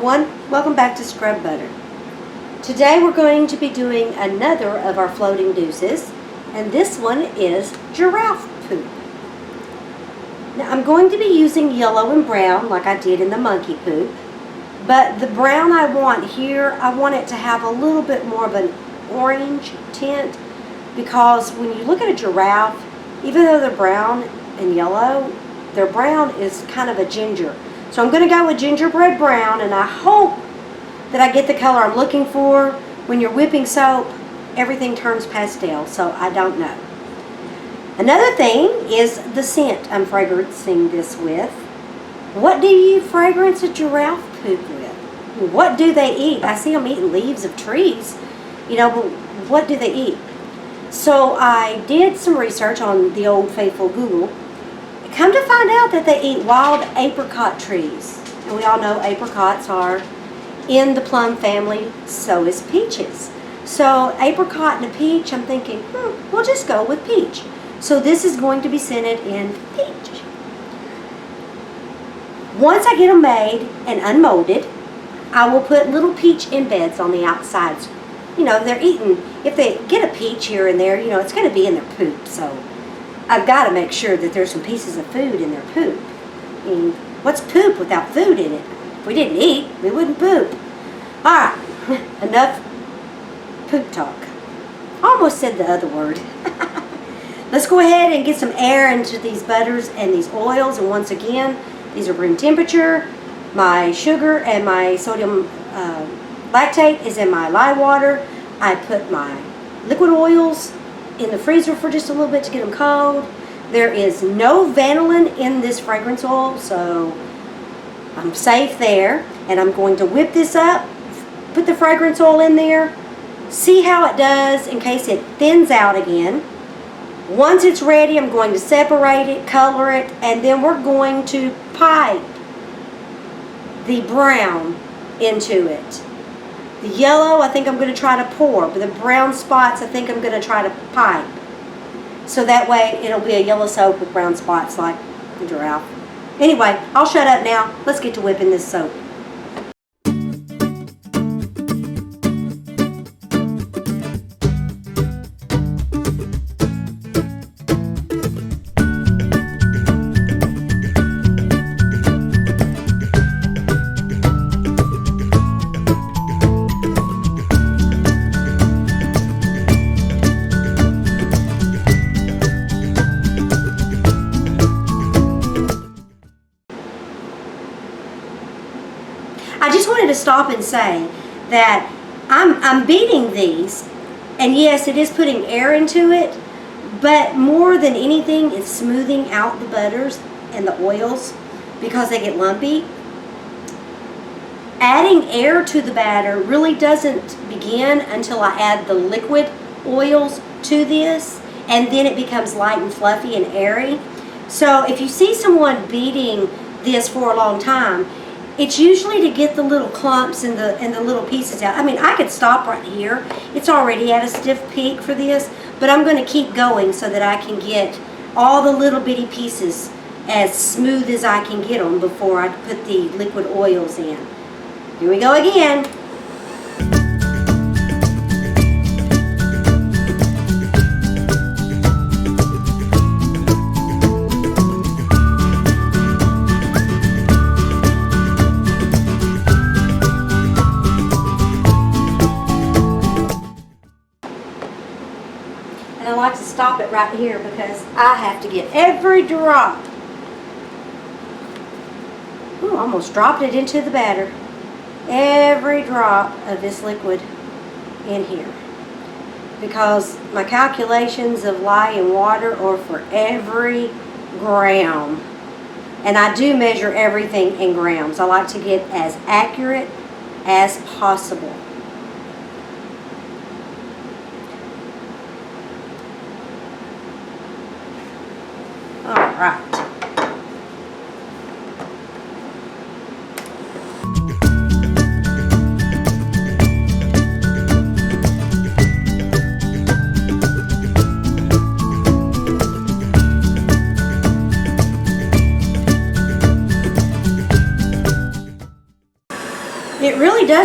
everyone, welcome back to Scrub Butter. Today we're going to be doing another of our floating deuces, and this one is giraffe poop. Now I'm going to be using yellow and brown like I did in the monkey poop, but the brown I want here, I want it to have a little bit more of an orange tint, because when you look at a giraffe, even though they're brown and yellow, their brown is kind of a ginger. So I'm going to go with gingerbread brown, and I hope that I get the color I'm looking for. When you're whipping soap, everything turns pastel, so I don't know. Another thing is the scent I'm fragrancing this with. What do you fragrance a giraffe poop with? What do they eat? I see them eating leaves of trees, but what do they eat? So I did some research on the old faithful Google. Come to find out that they eat wild apricot trees. And we all know apricots are in the plum family, so is peaches. So apricot and a peach, I'm thinking, we'll just go with peach. So this is going to be scented in peach. Once I get them made and unmolded, I will put little peach embeds on the outsides. They're eating, if they get a peach here and there, it's going to be in their poop. So I've got to make sure that there's some pieces of food in their poop. I mean, what's poop without food in it? If we didn't eat, we wouldn't poop. Alright, enough poop talk. Almost said the other word. Let's go ahead and get some air into these butters and these oils. And once again, these are room temperature. My sugar and my sodium lactate is in my lye water. I put my liquid oils in the freezer for just a little bit to get them cold. There is no vanillin in this fragrance oil, so I'm safe there. And I'm going to whip this up, put the fragrance oil in there, see how it does in case it thins out again. Once it's ready, I'm going to separate it, color it, and then we're going to pipe the brown into it. The yellow, I think I'm going to try to pour, but the brown spots, I think I'm going to try to pipe. So that way, it'll be a yellow soap with brown spots like the giraffe. Anyway, I'll shut up now. Let's get to whipping this soap. I just wanted to stop and say that I'm beating these, and yes, it is putting air into it, but more than anything, it's smoothing out the butters and the oils because they get lumpy. Adding air to the batter really doesn't begin until I add the liquid oils to this, and then it becomes light and fluffy and airy. So if you see someone beating this for a long time, it's usually to get the little clumps and the little pieces out. I mean, I could stop right here. It's already at a stiff peak for this, but I'm going to keep going so that I can get all the little bitty pieces as smooth as I can get them before I put the liquid oils in. Here we go again. I like to stop it right here because I have to get every drop. Ooh, almost dropped it into the batter. Every drop of this liquid in here. Because my calculations of lye and water are for every gram. And I do measure everything in grams. I like to get as accurate as possible. All right.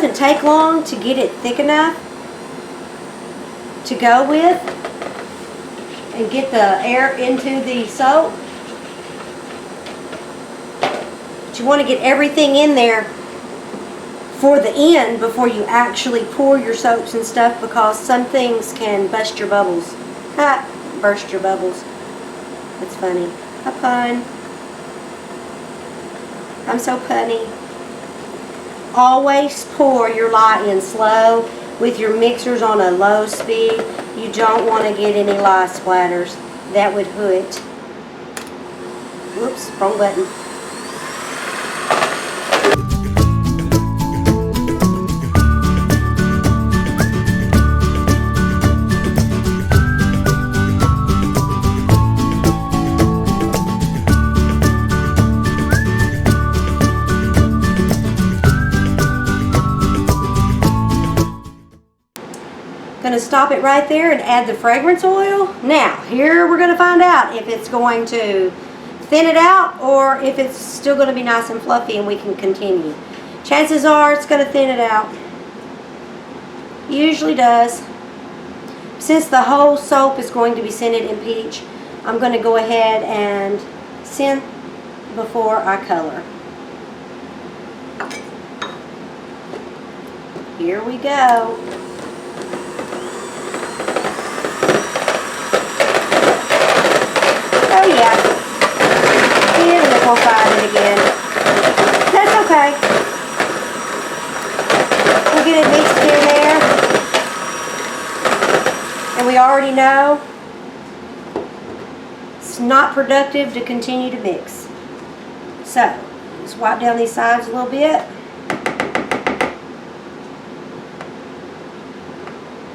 doesn't take long to get it thick enough to go with and get the air into the soap. But you want to get everything in there for the end before you actually pour your soaps and stuff, because some things can bust your bubbles. Ha! Burst your bubbles. That's funny. A pun. I'm so punny. Always pour your lye in slow with your mixers on a low speed. You don't want to get any lye splatters. That would hurt. Whoops, wrong button. Going to stop it right there and add the fragrance oil. Now, here we're going to find out if it's going to thin it out or if it's still going to be nice and fluffy and we can continue. Chances are it's going to thin it out. Usually does. Since the whole soap is going to be scented in peach, I'm going to go ahead and scent before I color. Here we go. Oh yeah, and liquefied it again. That's okay. We'll get it mixed in there. And we already know it's not productive to continue to mix. So, just wipe down these sides a little bit.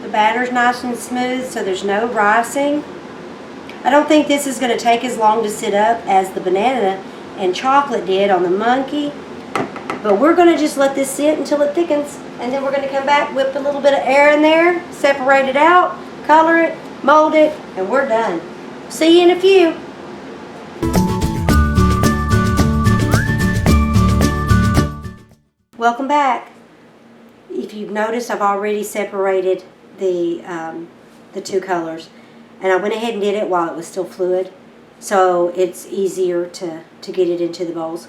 The batter's nice and smooth, so there's no ricing. I don't think this is going to take as long to sit up as the banana and chocolate did on the monkey. But we're going to just let this sit until it thickens. And then we're going to come back, whip a little bit of air in there, separate it out, color it, mold it, and we're done. See you in a few. Welcome back. If you've noticed, I've already separated the two colors. And I went ahead and did it while it was still fluid, so it's easier to get it into the bowls.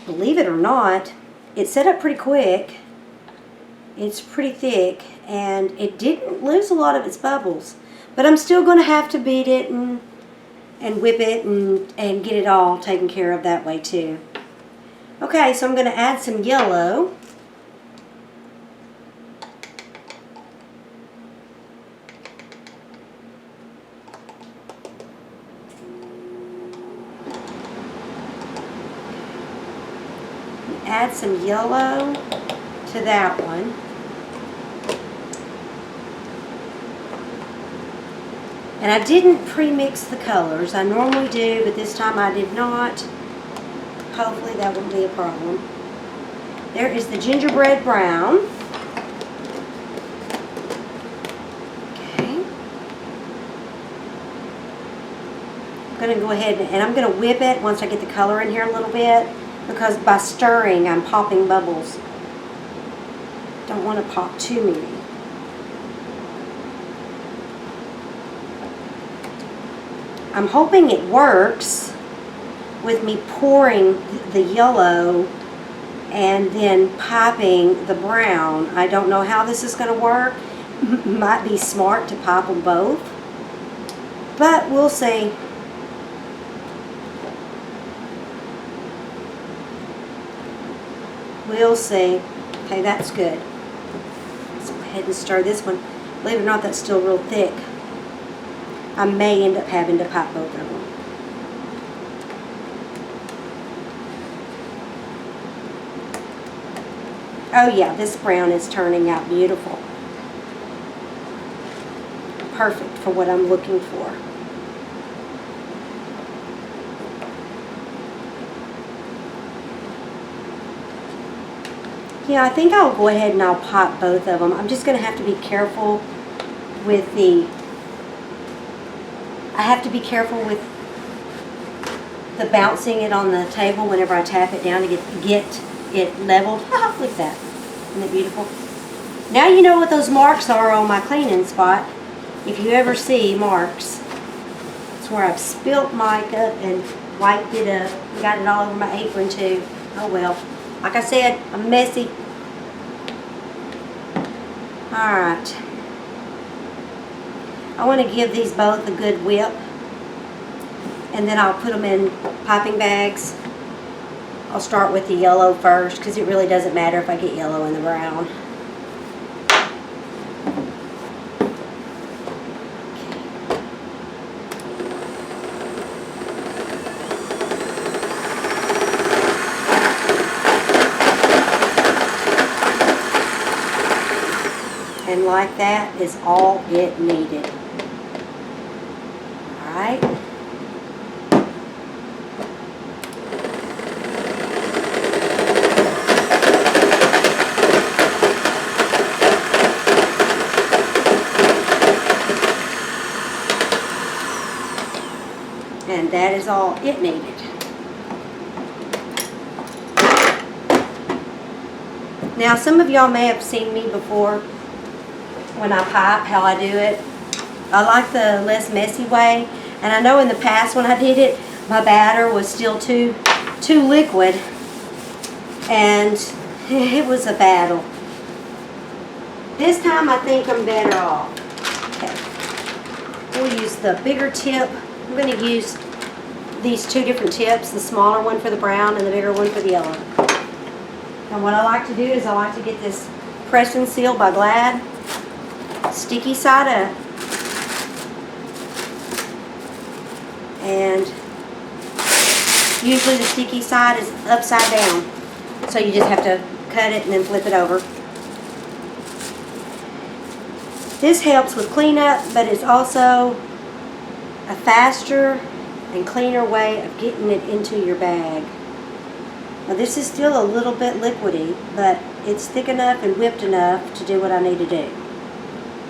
Believe it or not, it set up pretty quick. It's pretty thick, and it didn't lose a lot of its bubbles. But I'm still going to have to beat it and whip it and get it all taken care of that way too. Okay, so I'm going to add some yellow. Add some yellow to that one. And I didn't pre-mix the colors. I normally do, but this time I did not. Hopefully that won't be a problem. There is the gingerbread brown. Okay. I'm going to go ahead and I'm going to whip it once I get the color in here a little bit, because by stirring I'm popping bubbles. Don't want to pop too many. I'm hoping it works with me pouring the yellow and then popping the brown. I don't know how this is going to work. Might be smart to pop them both, but we'll see. We'll see. Okay, that's good. Let's go ahead and stir this one. Believe it or not, that's still real thick. I may end up having to pop both of them. Oh yeah, this brown is turning out beautiful. Perfect for what I'm looking for. Yeah, I think I'll go ahead and I'll pop both of them. I'm just going to have to be careful with the... I have to be careful with the bouncing it on the table whenever I tap it down to get it leveled. Look at that. Isn't it beautiful? Now you know what those marks are on my cleaning spot. If you ever see marks, it's where I've spilt mica and wiped it up. Got it all over my apron too. Oh well. Like I said, I'm messy. Alright. I want to give these both a good whip. And then I'll put them in piping bags. I'll start with the yellow first because it really doesn't matter if I get yellow in the brown. And like that is all it needed. Alright. And that is all it needed. Now some of y'all may have seen me before when I pipe, how I do it. I like the less messy way, and I know in the past when I did it, my batter was still too liquid, and it was a battle. This time I think I'm better off. Okay. We'll use the bigger tip. I'm going to use these two different tips, the smaller one for the brown and the bigger one for the yellow. And what I like to do is I like to get this Press and Seal by Glad. Sticky side up, and usually the sticky side is upside down, so you just have to cut it and then flip it over. This helps with cleanup, but it's also a faster and cleaner way of getting it into your bag. Now this is still a little bit liquidy, but it's thick enough and whipped enough to do what I need to do.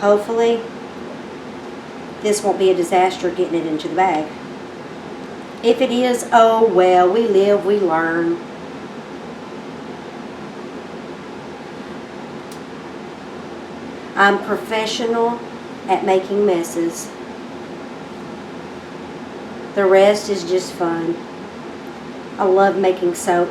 Hopefully, this won't be a disaster getting it into the bag. If it is, oh well, we live, we learn. I'm professional at making messes. The rest is just fun. I love making soap.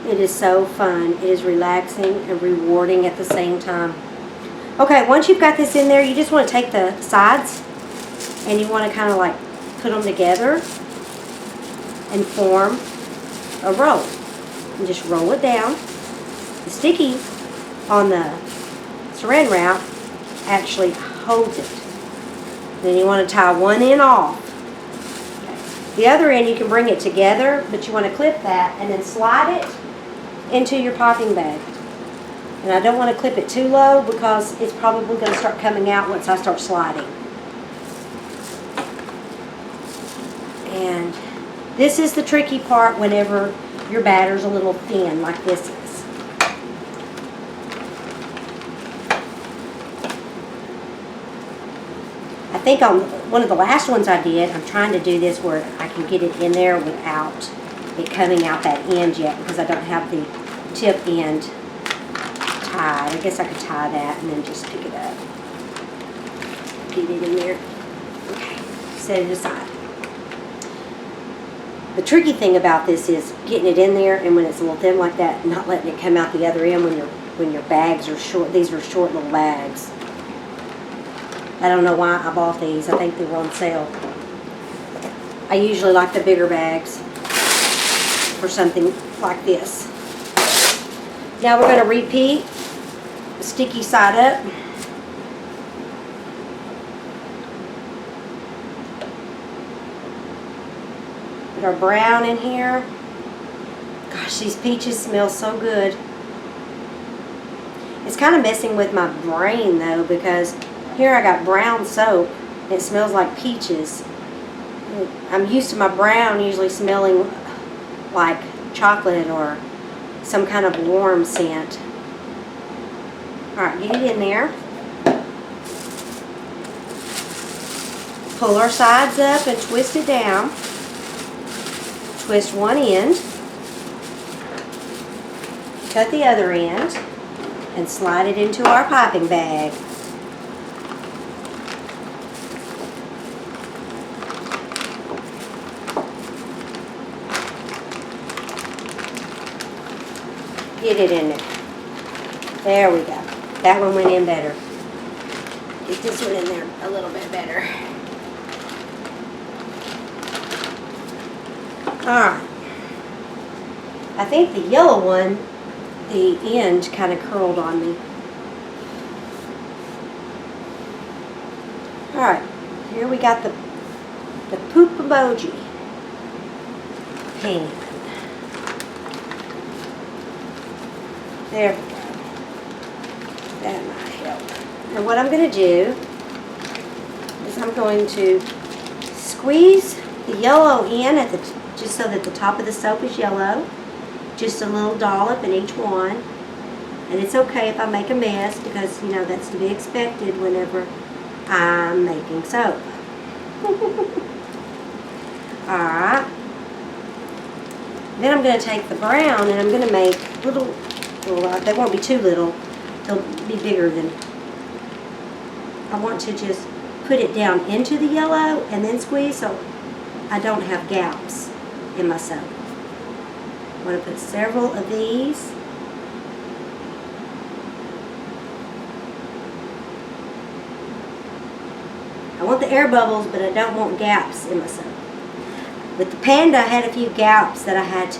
It is so fun. It is relaxing and rewarding at the same time. Okay, once you've got this in there, you just want to take the sides and you want to kind of like put them together and form a roll. And just roll it down. The sticky on the saran wrap actually holds it. Then you want to tie one end off. The other end you can bring it together, but you want to clip that and then slide it into your popping bag. And I don't want to clip it too low because it's probably going to start coming out once I start sliding. And this is the tricky part whenever your batter's a little thin like this is. I think on one of the last ones I did, I'm trying to do this where I can get it in there without it coming out that end yet because I don't have the tip end tied. I guess I could tie that and then just pick it up. Get it in there. Okay, set it aside. The tricky thing about this is getting it in there, and when it's a little thin like that, not letting it come out the other end when your bags are short. These are short little bags. I don't know why I bought these. I think they were on sale. I usually like the bigger bags for something like this. Now we're going to repeat the sticky side up. Put our brown in here. Gosh, these peaches smell so good. It's kind of messing with my brain though, because here I got brown soap. It smells like peaches. I'm used to my brown usually smelling like chocolate or some kind of warm scent. Alright, get it in there. Pull our sides up and twist it down. Twist one end. cut the other end and slide it into our piping bag. Get it in there. There we go. That one went in better. Get this one in there a little bit better. Alright. I think the yellow one, the end kind of curled on me. Alright. Here we got the poop emoji pan. There we go. That might help. And what I'm going to do is I'm going to squeeze the yellow in at the just so that the top of the soap is yellow. Just a little dollop in each one. And it's okay if I make a mess because, you know, that's to be expected whenever I'm making soap. Alright. Then I'm going to take the brown and I'm going to make little, well, they won't be too little. They'll be bigger than. I want to just put it down into the yellow and then squeeze so I don't have gaps in my soap. I'm going to put several of these. I want the air bubbles, but I don't want gaps in my soap. With the Panda, I had a few gaps that I had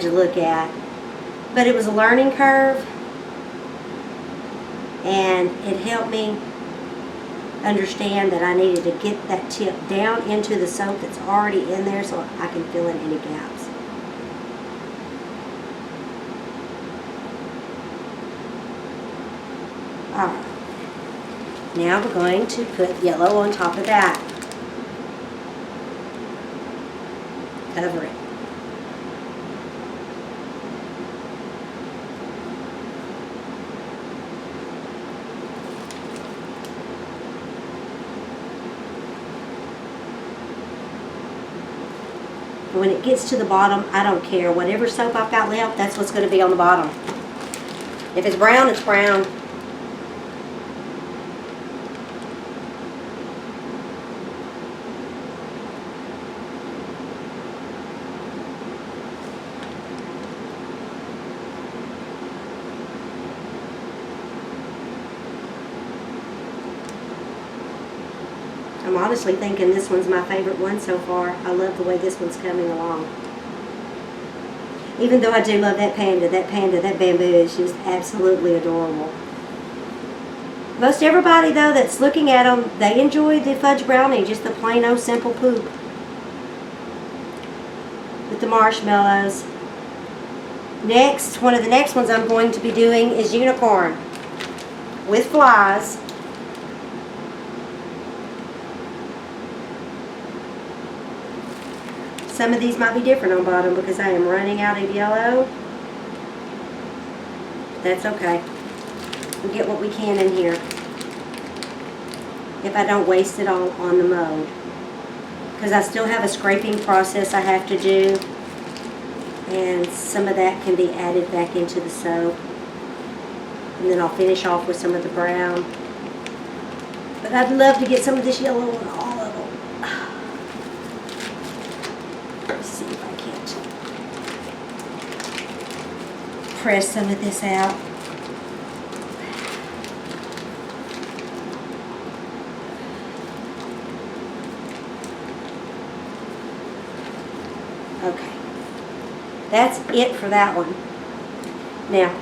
to look at. But it was a learning curve, and it helped me understand that I needed to get that tip down into the soap that's already in there so I can fill in any gaps. Alright. Now we're going to put yellow on top of that. Cover it. When it gets to the bottom, I don't care. Whatever soap I've got left, that's what's going to be on the bottom. If it's brown, it's brown. I'm honestly thinking this one's my favorite one so far. I love the way this one's coming along. Even though I do love that panda, that bamboo is just absolutely adorable. Most everybody, though, that's looking at them, they enjoy the fudge brownie, just the plain old simple poop. With the marshmallows. Next, one of the next ones I'm going to be doing is unicorn. With flies. Some of these might be different on bottom because I am running out of yellow. That's okay. We'll get what we can in here. If I don't waste it all on the mold. Because I still have a scraping process I have to do. And some of that can be added back into the soap. And then I'll finish off with some of the brown. But I'd love to get some of this yellow on all of them. Let's see if I can't press some of this out. Okay. That's it for that one. Now,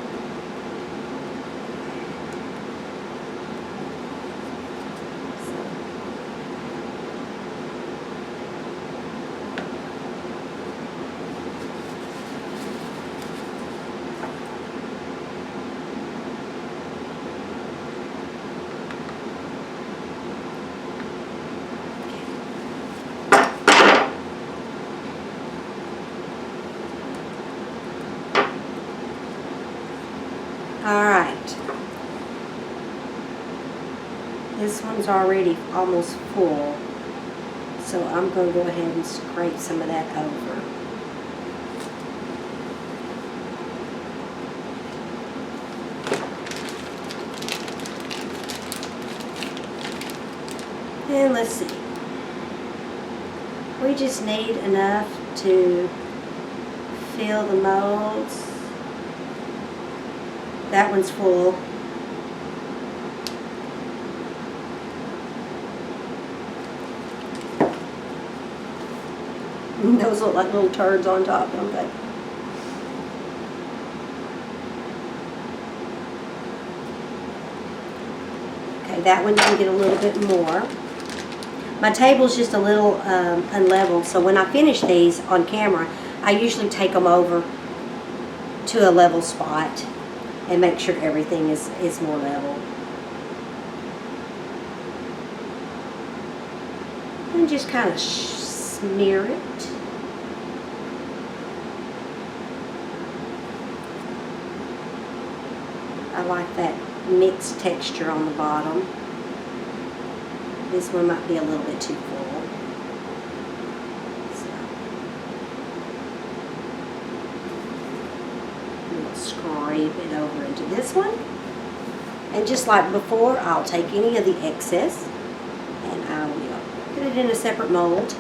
alright, this one's already almost full, so I'm going to go ahead and scrape some of that over. And let's see. We just need enough to fill the molds. That one's full. Those look like little turds on top, don't they? Okay, that one can get a little bit more. My table's just a little unleveled, so when I finish these on camera, I usually take them over to a level spot and make sure everything is more level. And just kind of smear it. I like that mixed texture on the bottom. This one might be a little bit too full. So we'll scrape it over into this one. And just like before, I'll take any of the excess and I will put it in a separate mold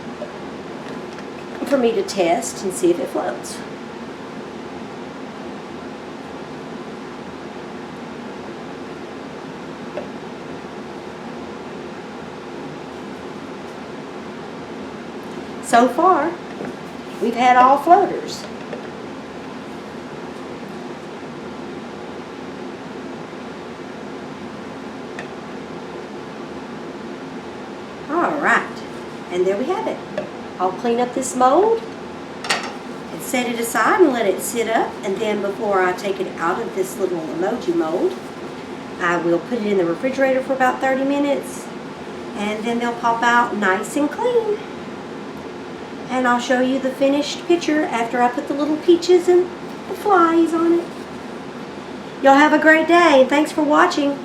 for me to test and see if it floats. So far, we've had all floaters. All right, and there we have it. I'll clean up this mold and set it aside and let it sit up, and then before I take it out of this little emoji mold, I will put it in the refrigerator for about 30 minutes, and then they'll pop out nice and clean. And I'll show you the finished picture after I put the little peaches and the flies on it. Y'all have a great day, and thanks for watching.